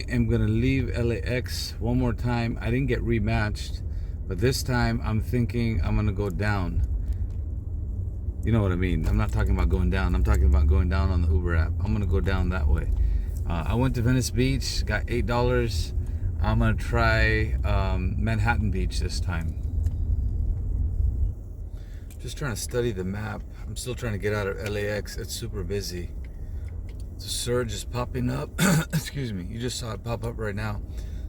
I am gonna leave LAX one more time. I didn't get rematched, but this time I'm thinking I'm gonna go down. You know what I mean? I'm not talking about going down. I'm talking about going down on the Uber app. I'm gonna go down that way. I went to Venice Beach, got $8. I'm gonna try Manhattan Beach this time. Just trying to study the map. I'm still trying to get out of LAX. It's super busy. The surge is popping up. Excuse me. You just saw it pop up right now.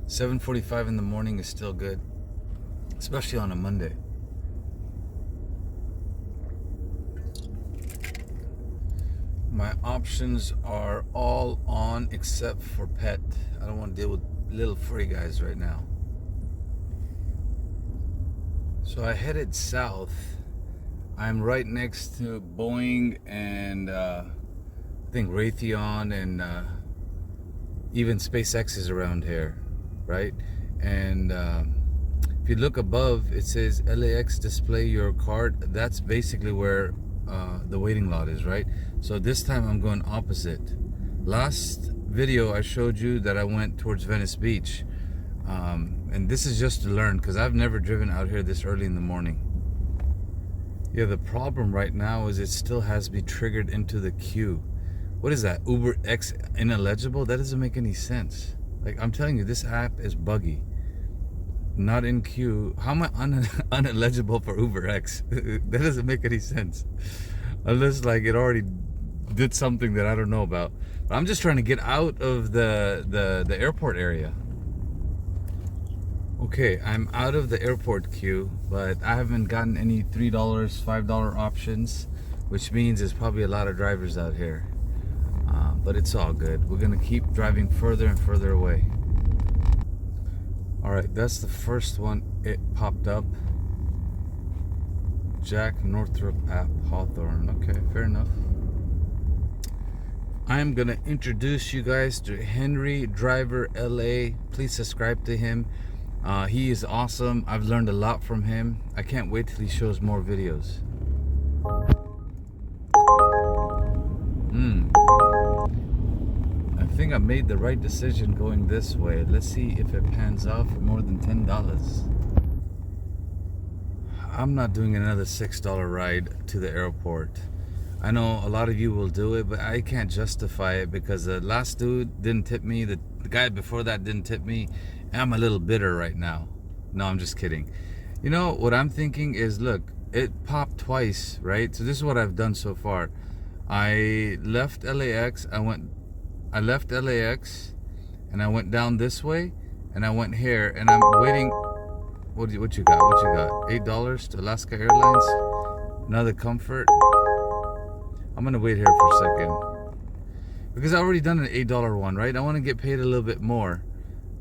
7:45 in the morning is still good, especially on a Monday. My options are all on except for pet. I don't want to deal with little furry guys right now. So I headed south. I'm right next to Boeing and I think Raytheon and even SpaceX is around here, right? And if you look above, it says LAX display your card. That's basically where the waiting lot is, right? So this time I'm going opposite. Last video I showed you that I went towards Venice Beach, and this is just to learn because I've never driven out here this early in the morning. Yeah, the problem right now is it still has me triggered into the queue. What is that? UberX ineligible? That doesn't make any sense. Like, I'm telling you, this app is buggy. Not in queue. How am I uneligible for UberX? That doesn't make any sense. Unless like it already did something that I don't know about. But I'm just trying to get out of the airport area. Okay, I'm out of the airport queue, but I haven't gotten any $3, $5 options, which means there's probably a lot of drivers out here. But it's all good. We're gonna keep driving further and further away. All right, that's the first one. It popped up. Jack Northrop app, Hawthorne. Okay, fair enough. I'm gonna introduce you guys to Henry Driver LA. Please subscribe to him. He is awesome. I've learned a lot from him. I can't wait till he shows more videos. I think I made the right decision going this way. Let's see if it pans out for more than $10. I'm not doing another $6 ride to the airport. I know a lot of you will do it, but I can't justify it because the last dude didn't tip me. The guy before that didn't tip me. And I'm a little bitter right now. No, I'm just kidding. You know, what I'm thinking is, look, it popped twice, right? So this is what I've done so far. I left LAX. I left LAX and I went down this way and I went here and I'm waiting. What you got? What you got? $8 to Alaska Airlines. Another Comfort. I'm gonna wait here for a second because I already done an $8 one, right? I want to get paid a little bit more.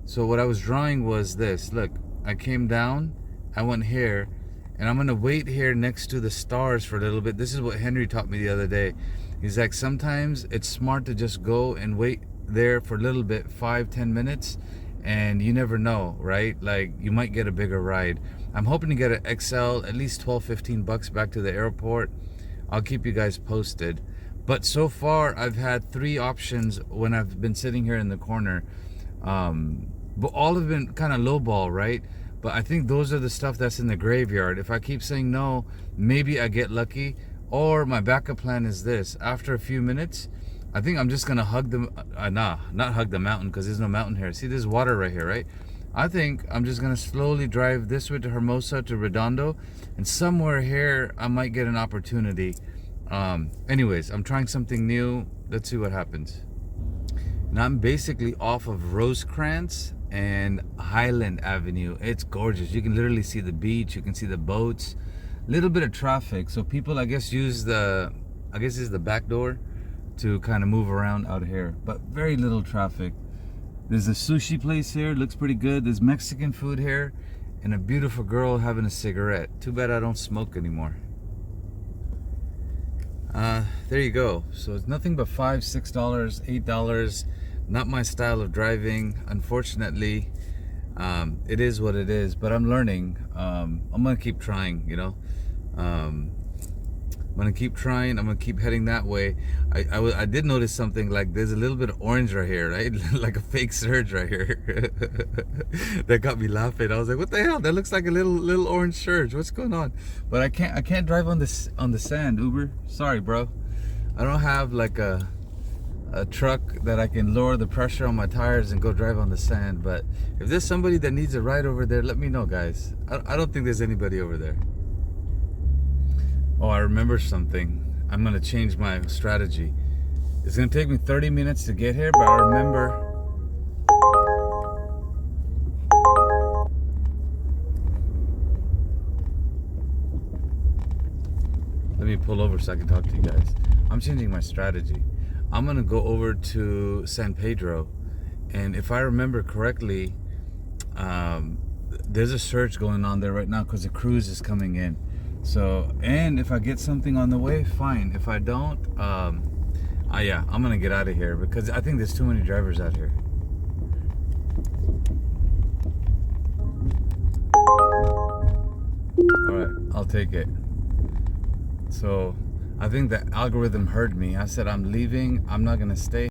So what I was drawing was this. Look, I came down, I went here, and I'm gonna wait here next to the stars for a little bit. This is what Henry taught me the other day. He's like, sometimes it's smart to just go and wait there for a little bit, 5-10 minutes, and you never know, right? Like, you might get a bigger ride. I'm hoping to get an XL, at least $12-15 back to the airport. I'll keep you guys posted. But so far, I've had 3 options when I've been sitting here in the corner. But all have been kind of lowball, right? But I think those are the stuff that's in the graveyard. If I keep saying no, maybe I get lucky. Or my backup plan is this. After a few minutes, I think I'm just gonna hug the not hug the mountain because there's no mountain here. See, there's water right here, right? I think I'm just gonna slowly drive this way to Hermosa, to Redondo, and somewhere here I might get an opportunity. Anyways, I'm trying something new. Let's see what happens. And I'm basically off of Rosecrans and Highland Avenue. It's gorgeous. You can literally see the beach. You can see the boats. Little bit of traffic. So people, I guess, use the, I guess it's the back door to kind of move around out here. But very little traffic. There's a sushi place here. Looks pretty good. There's Mexican food here. And a beautiful girl having a cigarette. Too bad I don't smoke anymore. There you go. So it's nothing but $5, $6, $8. Not my style of driving, unfortunately. It is what it is, but I'm learning. I'm gonna keep trying, you know. I'm gonna keep trying. I'm gonna keep heading that way. I did notice something, like there's a little bit of orange right here, right? Like a fake surge right here. That got me laughing. I was like, what the hell? That looks like a little orange surge. What's going on? But I can't drive on the sand, Uber. Sorry, bro. I don't have like a truck that I can lower the pressure on my tires and go drive on the sand. But if there's somebody that needs a ride over there, let me know, guys. I don't think there's anybody over there. Oh, I remember something. I'm gonna change my strategy. It's gonna take me 30 minutes to get here, but I remember. Let me pull over so I can talk to you guys. I'm changing my strategy. I'm gonna go over to San Pedro, and if I remember correctly, there's a surge going on there right now because the cruise is coming in. So, and if I get something on the way, fine. If I don't, yeah, I'm gonna get out of here because I think there's too many drivers out here. All right, I'll take it. So I think the algorithm heard me. I said I'm leaving. I'm not gonna stay.